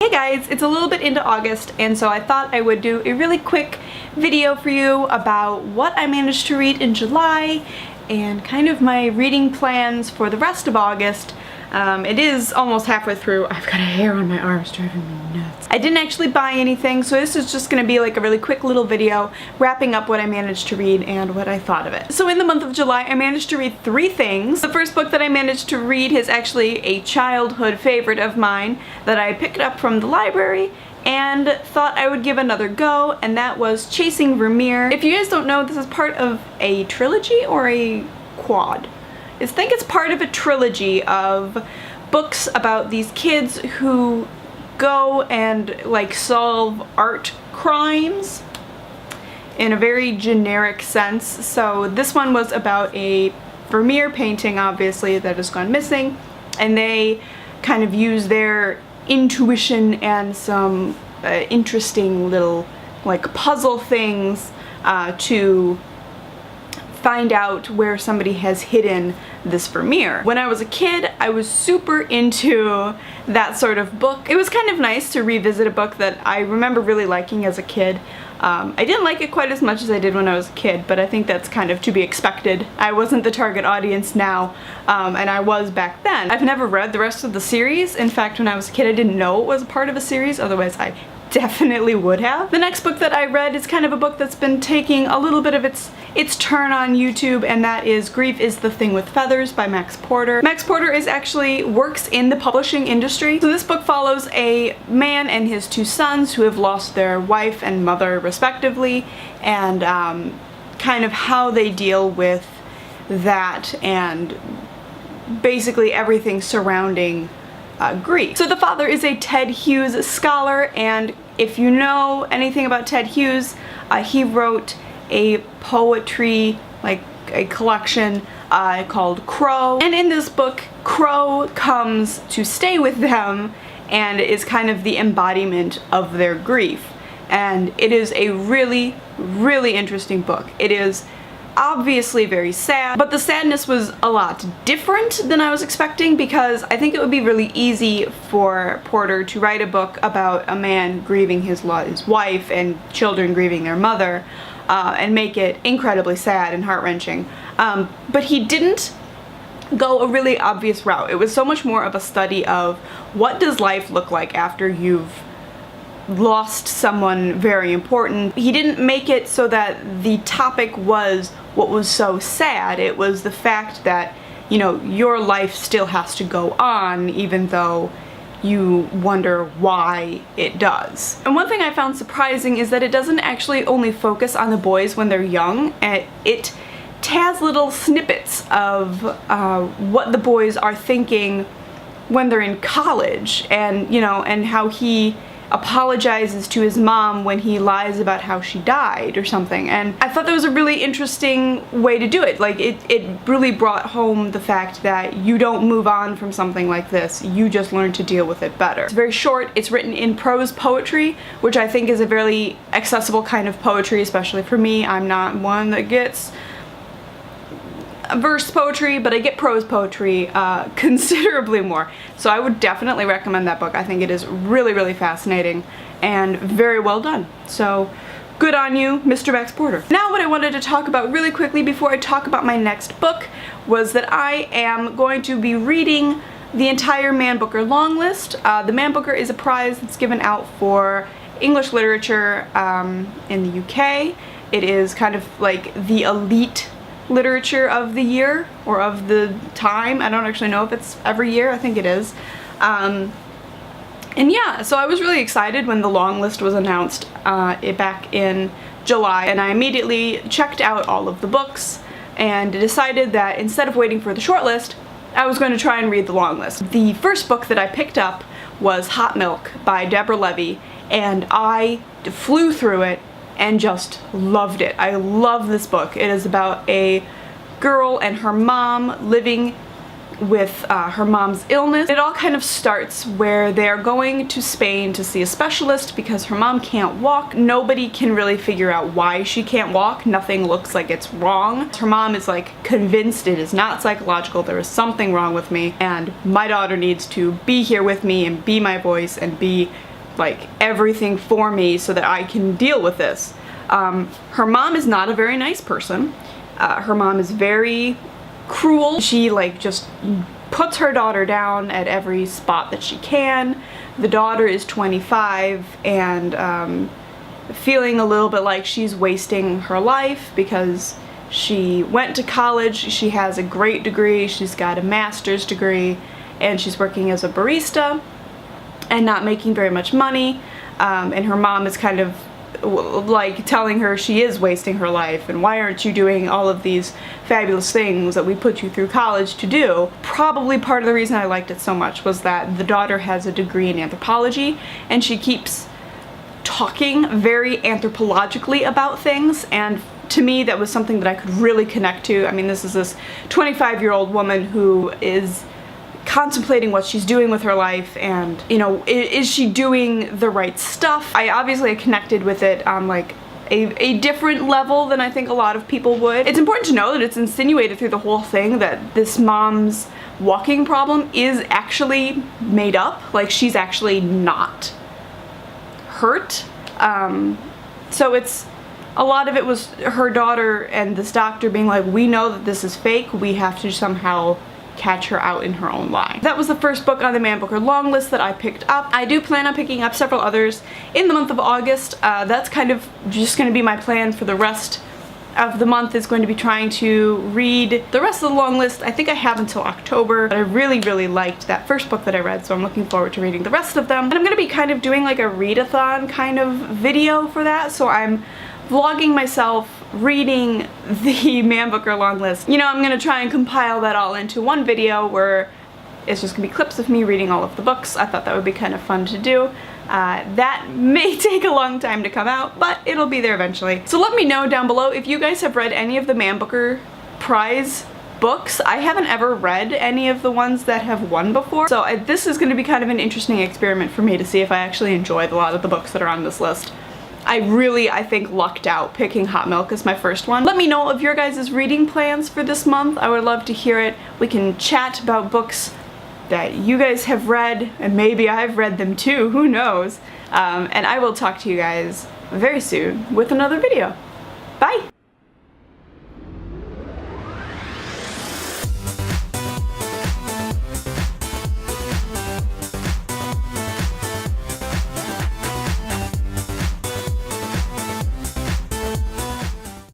Hey guys, it's a little bit into August, and so I thought I would do a really quick video for you about what I managed to read in July and kind of my reading plans for the rest of August. It is almost halfway through. I've got a hair on my arm, it's driving me nuts. I didn't actually buy anything, so this is just gonna be like a really quick little video wrapping up what I managed to read and what I thought of it. So in the month of July, I managed to read 3 things. The first book that I managed to read is actually a childhood favorite of mine that I picked up from the library and thought I would give another go, and that was Chasing Vermeer. If you guys don't know, this is part of a trilogy or a quad. I think it's part of a trilogy of books about these kids who go and like solve art crimes in a very generic sense. So this one was about a Vermeer painting, obviously, that has gone missing, and they kind of use their intuition and some interesting little like puzzle things to find out where somebody has hidden this Vermeer. When I was a kid, I was super into that sort of book. It was kind of nice to revisit a book that I remember really liking as a kid. I didn't like it quite as much as I did when I was a kid, but I think that's kind of to be expected. I wasn't the target audience now, and I was back then. I've never read the rest of the series. In fact, when I was a kid, I didn't know it was a part of a series, otherwise I definitely would have. The next book that I read is kind of a book that's been taking a little bit of its turn on YouTube, and that is Grief is the Thing with Feathers by Max Porter. Max Porter works in the publishing industry. So this book follows a man and his 2 sons who have lost their wife and mother respectively, and kind of how they deal with that and basically everything surrounding grief. So the father is a Ted Hughes scholar, and if you know anything about Ted Hughes, he wrote a poetry, like a collection called Crow. And in this book, Crow comes to stay with them and is kind of the embodiment of their grief. And it is a really, really interesting book. It is obviously very sad, but the sadness was a lot different than I was expecting, because I think it would be really easy for Porter to write a book about a man grieving his wife and children grieving their mother, and make it incredibly sad and heart-wrenching. But he didn't go a really obvious route. It was so much more of a study of what does life look like after you've lost someone very important. He didn't make it so that the topic was what was so sad. It was the fact that, you know, your life still has to go on even though you wonder why it does. And one thing I found surprising is that it doesn't actually only focus on the boys when they're young. It has little snippets of what the boys are thinking when they're in college, and you know, and how he apologizes to his mom when he lies about how she died or something. And I thought that was a really interesting way to do it. Like it really brought home the fact that you don't move on from something like this, you just learn to deal with it better. It's very short, it's written in prose poetry, which I think is a very accessible kind of poetry, especially for me. I'm not one that gets verse poetry, but I get prose poetry considerably more. So I would definitely recommend that book. I think it is really, really fascinating and very well done. So good on you, Mr. Max Porter. Now what I wanted to talk about really quickly before I talk about my next book was that I am going to be reading the entire Man Booker long list. The Man Booker is a prize that's given out for English literature in the UK. It is kind of like the elite literature of the year, or of the time. I don't actually know if it's every year. I think it is. And yeah, so I was really excited when the long list was announced back in July, and I immediately checked out all of the books and decided that instead of waiting for the short list, I was going to try and read the long list. The first book that I picked up was Hot Milk by Deborah Levy, and I flew through it and just loved it. I love this book. It is about a girl and her mom living with her mom's illness. It all kind of starts where they're going to Spain to see a specialist because her mom can't walk. Nobody can really figure out why she can't walk. Nothing looks like it's wrong. Her mom is like convinced it is not psychological, there is something wrong with me, and my daughter needs to be here with me and be my voice and be like everything for me so that I can deal with this. Her mom is not a very nice person. Her mom is very cruel. She like just puts her daughter down at every spot that she can. The daughter is 25 and feeling a little bit like she's wasting her life because she went to college, she has a great degree, she's got a master's degree, and she's working as a barista and not making very much money, and her mom is kind of like telling her she is wasting her life and why aren't you doing all of these fabulous things that we put you through college to do. Probably part of the reason I liked it so much was that the daughter has a degree in anthropology and she keeps talking very anthropologically about things, and to me that was something that I could really connect to. I mean, this is this 25-year-old woman who is contemplating what she's doing with her life and, you know, is she doing the right stuff? I obviously connected with it on like a different level than I think a lot of people would. It's important to know that it's insinuated through the whole thing that this mom's walking problem is actually made up. Like, she's actually not hurt. So it's, a lot of it was her daughter and this doctor being like, we know that this is fake, we have to somehow catch her out in her own lie. That was the first book on the Man Booker long list that I picked up. I do plan on picking up several others in the month of August. That's kind of just going to be my plan for the rest of the month, is going to be trying to read the rest of the long list. I think I have until October, but I really, really liked that first book that I read, so I'm looking forward to reading the rest of them. And I'm going to be kind of doing like a readathon kind of video for that, so I'm vlogging myself reading the Man Booker long list. You know, I'm gonna try and compile that all into one video where it's just gonna be clips of me reading all of the books. I thought that would be kind of fun to do. That may take a long time to come out, but it'll be there eventually. So let me know down below if you guys have read any of the Man Booker Prize books. I haven't ever read any of the ones that have won before, so this is gonna be kind of an interesting experiment for me to see if I actually enjoy a lot of the books that are on this list. I really, I think, lucked out picking Hot Milk as my first one. Let me know of your guys' reading plans for this month. I would love to hear it. We can chat about books that you guys have read, and maybe I've read them too, who knows. And I will talk to you guys very soon with another video. Bye!